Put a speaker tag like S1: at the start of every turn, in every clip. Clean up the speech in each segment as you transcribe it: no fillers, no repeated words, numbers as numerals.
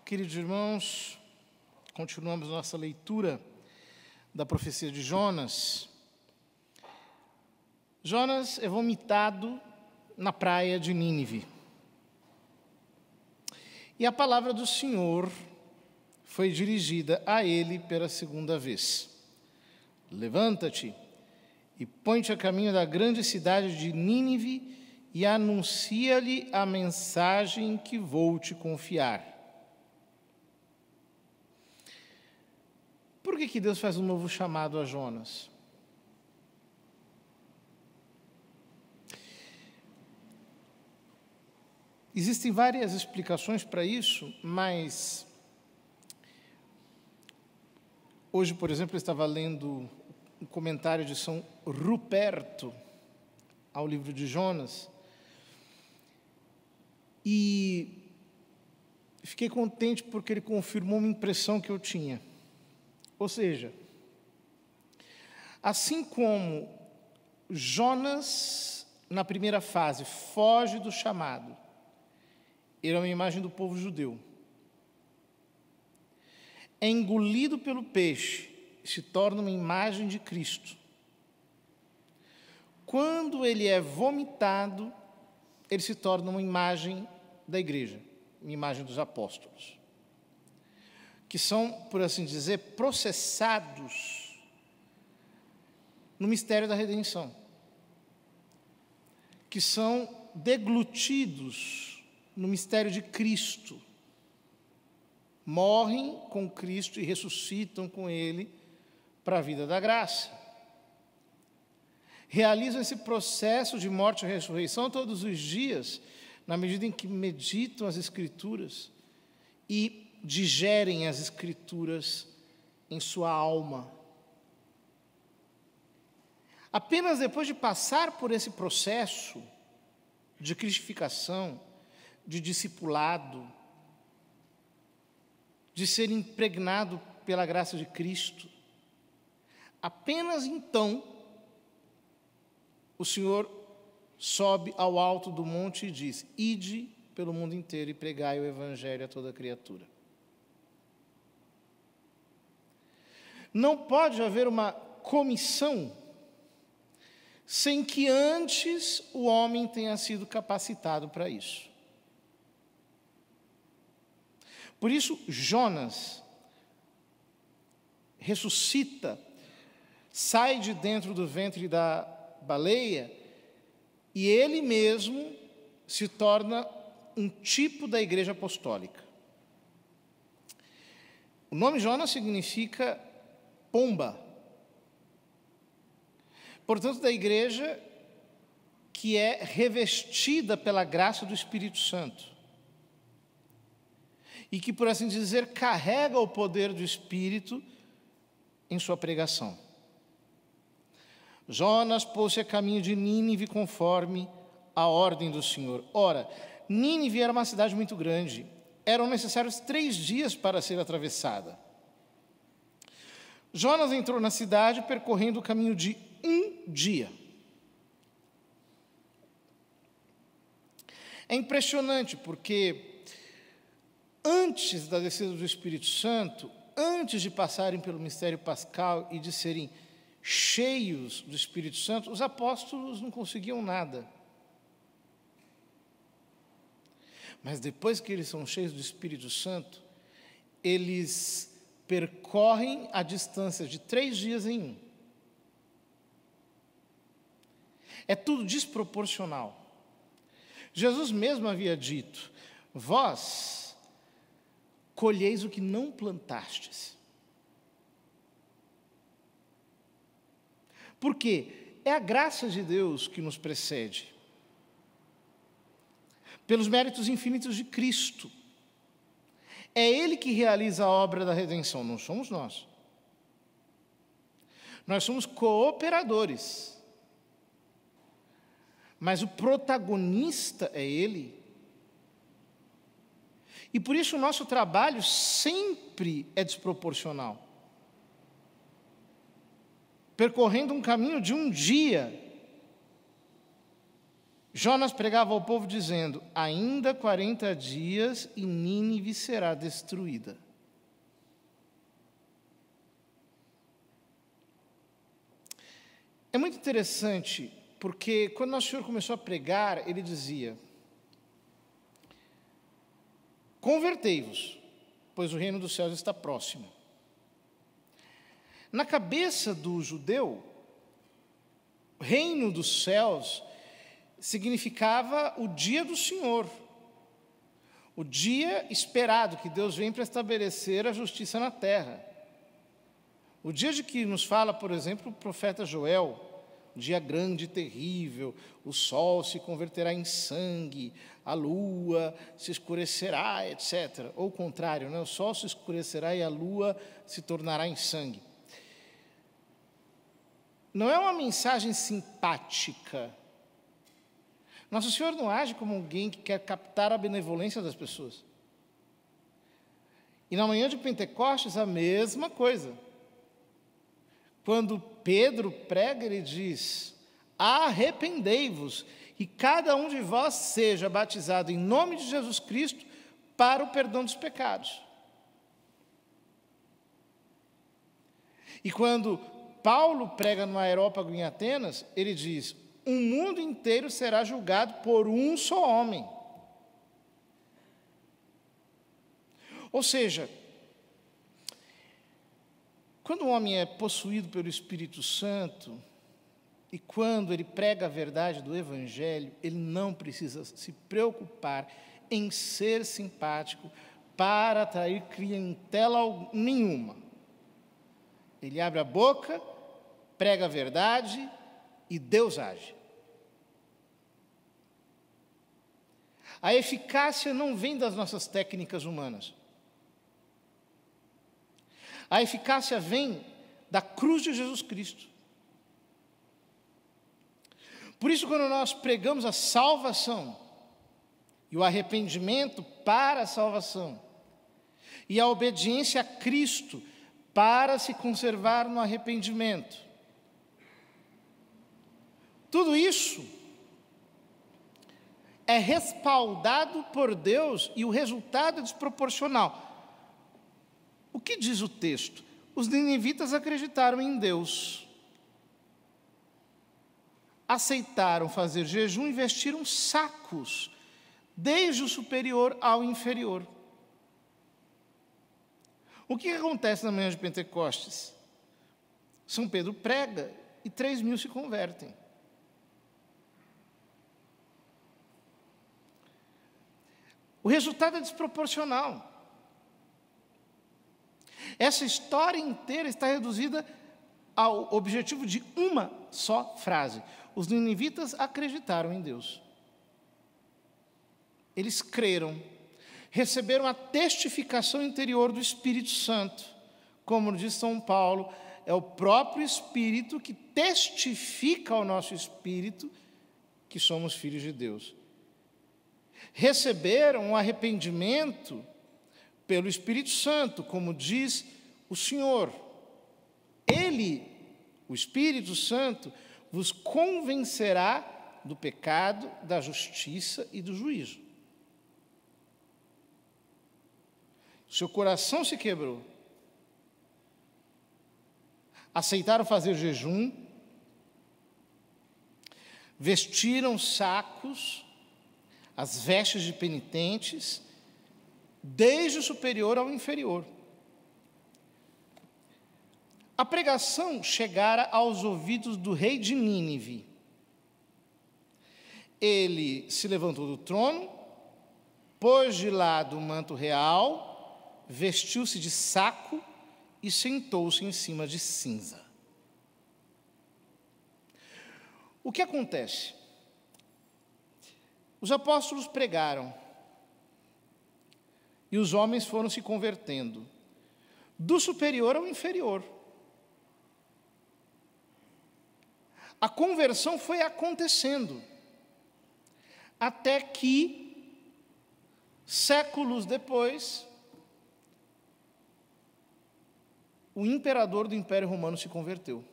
S1: Queridos irmãos, continuamos nossa leitura da profecia de Jonas. Jonas é vomitado na praia de Nínive. E a palavra do Senhor foi dirigida a ele pela segunda vez. Levanta-te e põe-te a caminho da grande cidade de Nínive e anuncia-lhe a mensagem que vou te confiar. Por que Deus faz um novo chamado a Jonas? Existem várias explicações para isso, mas hoje, por exemplo, eu estava lendo um comentário de São Ruperto ao livro de Jonas e fiquei contente porque ele confirmou uma impressão que eu tinha. Ou seja, assim como Jonas, na primeira fase, foge do chamado, ele é uma imagem do povo judeu, é engolido pelo peixe, se torna uma imagem de Cristo. Quando ele é vomitado, ele se torna uma imagem da igreja, uma imagem dos apóstolos, que são, por assim dizer, processados no mistério da redenção, que são deglutidos no mistério de Cristo, morrem com Cristo e ressuscitam com Ele para a vida da graça. Realizam esse processo de morte e ressurreição todos os dias, na medida em que meditam as Escrituras e digerem as Escrituras em sua alma. Apenas depois de passar por esse processo de cristificação, de discipulado, de ser impregnado pela graça de Cristo, apenas então o Senhor sobe ao alto do monte e diz: ide pelo mundo inteiro e pregai o Evangelho a toda criatura. Não pode haver uma comissão sem que antes o homem tenha sido capacitado para isso. Por isso, Jonas ressuscita, sai de dentro do ventre da baleia e ele mesmo se torna um tipo da igreja apostólica. O nome Jonas significa pomba. Portanto, da igreja que é revestida pela graça do Espírito Santo e que, por assim dizer, carrega o poder do Espírito em sua pregação. Jonas pôs-se a caminho de Nínive conforme a ordem do Senhor. Ora, Nínive era uma cidade muito grande. Eram necessários 3 dias para ser atravessada. Jonas entrou na cidade percorrendo o caminho de 1 dia. É impressionante porque antes da descida do Espírito Santo, antes de passarem pelo mistério pascal e de serem cheios do Espírito Santo, os apóstolos não conseguiam nada. Mas depois que eles são cheios do Espírito Santo, eles percorrem a distância de 3 dias em 1. É tudo desproporcional. Jesus mesmo havia dito: vós colheis o que não plantastes. Porque é a graça de Deus que nos precede, pelos méritos infinitos de Cristo. É Ele que realiza a obra da redenção, não somos nós. Nós somos cooperadores. Mas o protagonista é Ele. E por isso o nosso trabalho sempre é desproporcional. Percorrendo um caminho de 1 dia, Jonas pregava ao povo dizendo: ainda 40 dias e Nínive será destruída. É muito interessante, porque quando nosso Senhor começou a pregar, ele dizia: convertei-vos, pois o reino dos céus está próximo. Na cabeça do judeu, o reino dos céus significava o dia do Senhor, o dia esperado que Deus vem para estabelecer a justiça na terra. O dia de que nos fala, por exemplo, o profeta Joel, um dia grande e terrível, o sol se converterá em sangue, a lua se escurecerá, etc. Ou o contrário, né? O sol se escurecerá e a lua se tornará em sangue. Não é uma mensagem simpática. Nosso Senhor não age como alguém que quer captar a benevolência das pessoas. E na manhã de Pentecostes, a mesma coisa. Quando Pedro prega, ele diz: arrependei-vos, e cada um de vós seja batizado em nome de Jesus Cristo para o perdão dos pecados. E quando Paulo prega no Areópago em Atenas, ele diz: o mundo inteiro será julgado por um só homem. Ou seja, quando o homem é possuído pelo Espírito Santo, e quando ele prega a verdade do Evangelho, ele não precisa se preocupar em ser simpático para atrair clientela nenhuma. Ele abre a boca, prega a verdade e Deus age. A eficácia não vem das nossas técnicas humanas. A eficácia vem da cruz de Jesus Cristo. Por isso, quando nós pregamos a salvação e o arrependimento para a salvação e a obediência a Cristo para se conservar no arrependimento, tudo isso é respaldado por Deus e o resultado é desproporcional. O que diz o texto? Os ninivitas acreditaram em Deus, aceitaram fazer jejum e vestiram sacos, desde o superior ao inferior. O que acontece na manhã de Pentecostes? São Pedro prega e 3.000 se convertem. O resultado é desproporcional. Essa história inteira está reduzida ao objetivo de uma só frase: os ninivitas acreditaram em Deus. Eles creram, receberam a testificação interior do Espírito Santo. Como diz São Paulo, é o próprio Espírito que testifica ao nosso espírito que somos filhos de Deus. Receberam um arrependimento pelo Espírito Santo, como diz o Senhor. Ele, o Espírito Santo, vos convencerá do pecado, da justiça e do juízo. Seu coração se quebrou. Aceitaram fazer jejum, vestiram sacos, as vestes de penitentes, desde o superior ao inferior. A pregação chegara aos ouvidos do rei de Nínive. Ele se levantou do trono, pôs de lado o manto real, vestiu-se de saco e sentou-se em cima de cinza. O que acontece? Os apóstolos pregaram e os homens foram se convertendo, do superior ao inferior. A conversão foi acontecendo, até que, séculos depois, o imperador do Império Romano se converteu.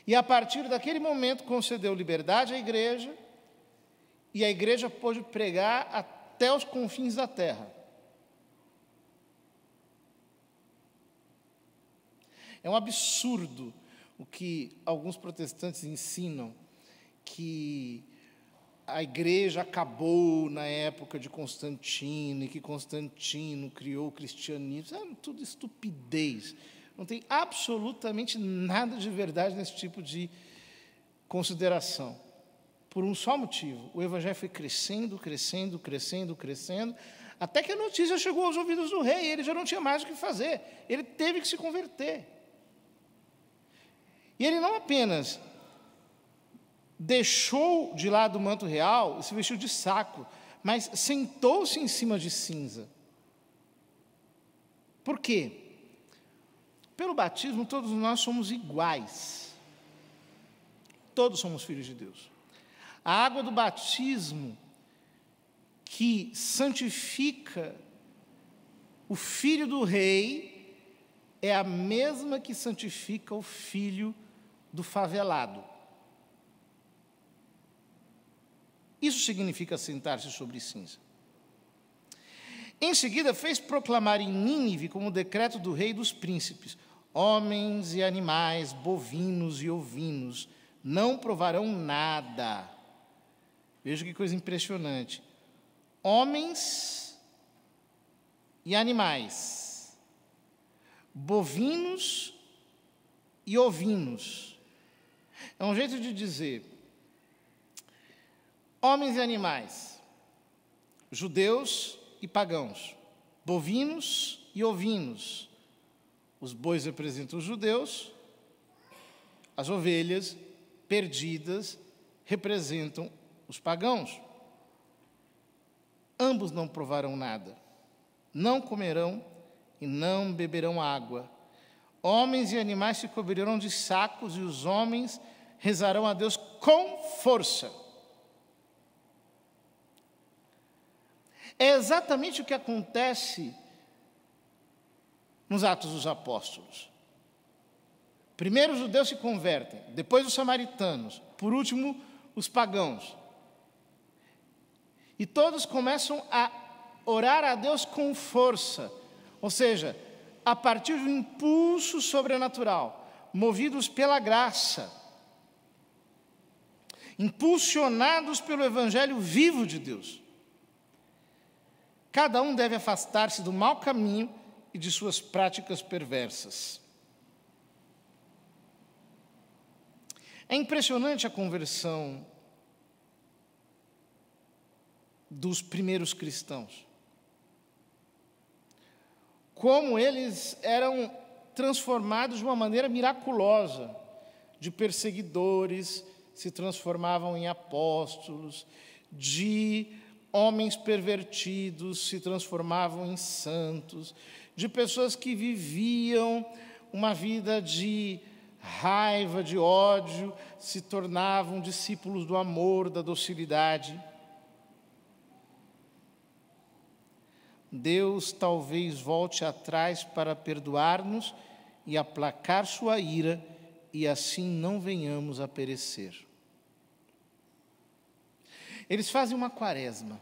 S1: E a partir daquele momento concedeu liberdade à igreja, e a igreja pôde pregar até os confins da terra. É um absurdo o que alguns protestantes ensinam, que a igreja acabou na época de Constantino, e que Constantino criou o cristianismo. Isso é tudo estupidez. Não tem absolutamente nada de verdade nesse tipo de consideração. Por um só motivo: o evangelho foi crescendo, crescendo, crescendo, crescendo, até que a notícia chegou aos ouvidos do rei, e ele já não tinha mais o que fazer, ele teve que se converter. E ele não apenas deixou de lado o manto real e se vestiu de saco, mas sentou-se em cima de cinza. Por quê? Pelo batismo, todos nós somos iguais. Todos somos filhos de Deus. A água do batismo que santifica o filho do rei é a mesma que santifica o filho do favelado. Isso significa sentar-se sobre cinza. Em seguida, fez proclamar em Nínive, como decreto do rei dos príncipes: homens e animais, bovinos e ovinos, não provarão nada. Veja que coisa impressionante. Homens e animais, bovinos e ovinos. É um jeito de dizer: homens e animais, judeus e pagãos, bovinos e ovinos. Os bois representam os judeus, as ovelhas perdidas representam os pagãos. Ambos não provarão nada, não comerão e não beberão água. Homens e animais se cobrirão de sacos, e os homens rezarão a Deus com força. É exatamente o que acontece nos Atos dos Apóstolos. Primeiro os judeus se convertem, depois os samaritanos, por último os pagãos. E todos começam a orar a Deus com força, ou seja, a partir de um impulso sobrenatural, movidos pela graça, impulsionados pelo evangelho vivo de Deus. Cada um deve afastar-se do mau caminho e de suas práticas perversas. É impressionante a conversão dos primeiros cristãos. Como eles eram transformados de uma maneira miraculosa. De perseguidores se transformavam em apóstolos, de homens pervertidos se transformavam em santos, de pessoas que viviam uma vida de raiva, de ódio, se tornavam discípulos do amor, da docilidade. Deus talvez volte atrás para perdoar-nos e aplacar sua ira, e assim não venhamos a perecer. Eles fazem uma quaresma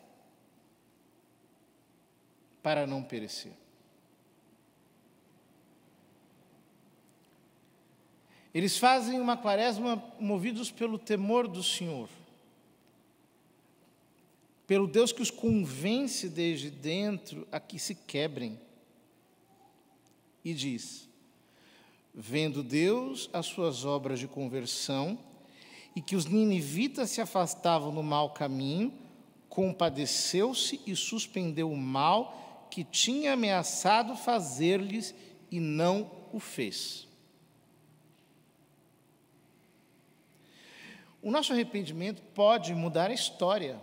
S1: para não perecer. Eles fazem uma quaresma movidos pelo temor do Senhor, pelo Deus que os convence desde dentro a que se quebrem. E diz: vendo Deus as suas obras de conversão, e que os ninivitas se afastavam do mau caminho, compadeceu-se e suspendeu o mal que tinha ameaçado fazer-lhes e não o fez. O nosso arrependimento pode mudar a história.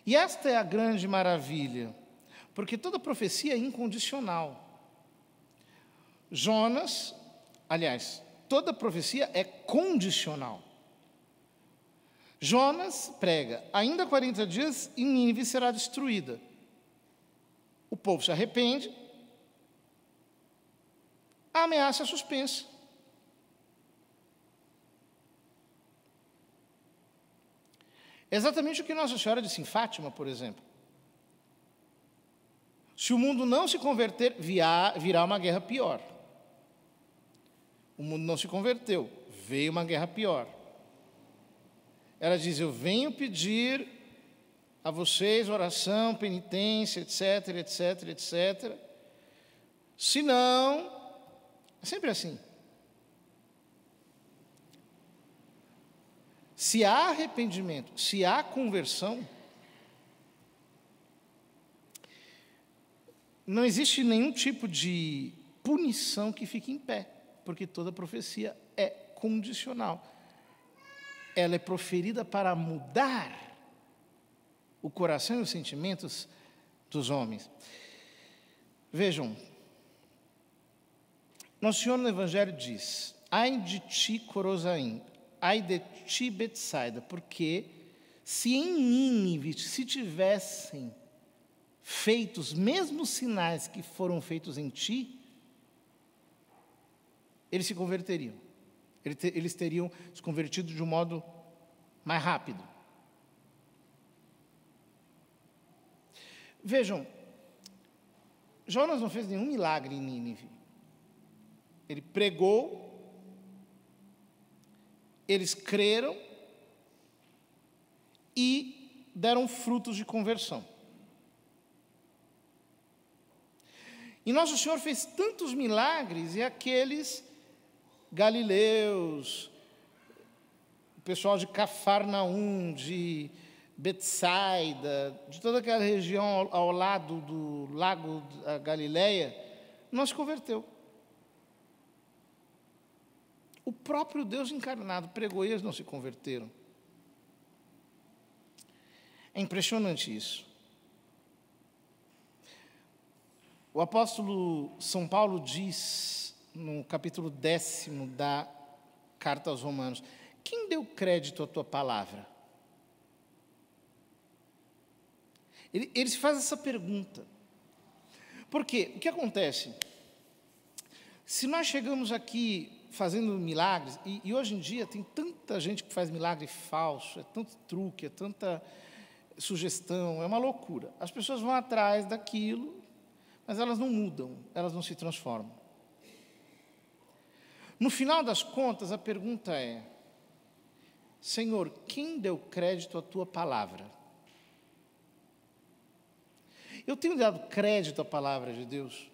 S1: E esta é a grande maravilha, porque toda profecia é incondicional. Toda profecia é condicional. Jonas prega: ainda 40 dias e Nínive será destruída. O povo se arrepende, a ameaça é suspensa. Exatamente o que Nossa Senhora disse em Fátima, por exemplo. Se o mundo não se converter, virá uma guerra pior. O mundo não se converteu, veio uma guerra pior. Ela diz: eu venho pedir a vocês oração, penitência, etc, etc, etc. Se não, é sempre assim. Se há arrependimento, se há conversão, não existe nenhum tipo de punição que fique em pé, porque toda profecia é condicional. Ela é proferida para mudar o coração e os sentimentos dos homens. Vejam, Nosso Senhor no Evangelho diz: ai de ti, Corozaim, ai de ti, Betsaida, porque se em Nínive se tivessem feito os mesmos sinais que foram feitos em ti, eles se converteriam. Eles teriam se convertido de um modo mais rápido. Vejam, Jonas não fez nenhum milagre em Nínive. Ele pregou, eles creram e deram frutos de conversão. E Nosso Senhor fez tantos milagres, e aqueles galileus, o pessoal de Cafarnaum, de Betsaida, de toda aquela região ao lado do lago da Galileia, não se converteu. O próprio Deus encarnado pregou e eles não se converteram. É impressionante isso. O apóstolo São Paulo diz, no capítulo 10 da Carta aos Romanos: quem deu crédito à tua palavra? Ele se faz essa pergunta. Por quê? O que acontece? Se nós chegamos aqui fazendo milagres, e hoje em dia tem tanta gente que faz milagre falso, é tanto truque, é tanta sugestão, é uma loucura. As pessoas vão atrás daquilo, mas elas não mudam, elas não se transformam. No final das contas, a pergunta é: Senhor, quem deu crédito à tua palavra? Eu tenho dado crédito à palavra de Deus?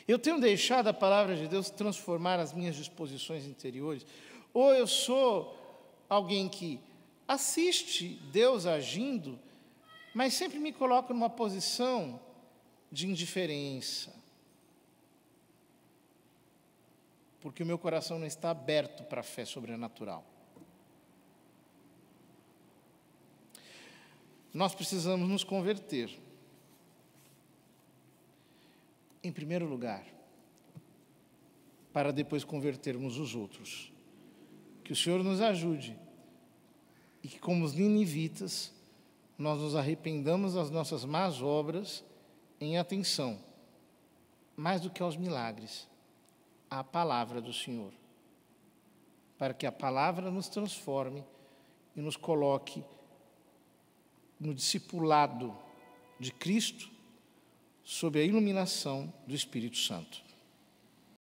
S1: Eu tenho deixado a palavra de Deus transformar as minhas disposições interiores? Ou eu sou alguém que assiste Deus agindo, mas sempre me coloco numa posição de indiferença, porque o meu coração não está aberto para a fé sobrenatural? Nós precisamos nos converter. Em primeiro lugar, para depois convertermos os outros. Que o Senhor nos ajude e que, como os ninivitas, nós nos arrependamos das nossas más obras em atenção, mais do que aos milagres, à palavra do Senhor, para que a palavra nos transforme e nos coloque no discipulado de Cristo, sob a iluminação do Espírito Santo.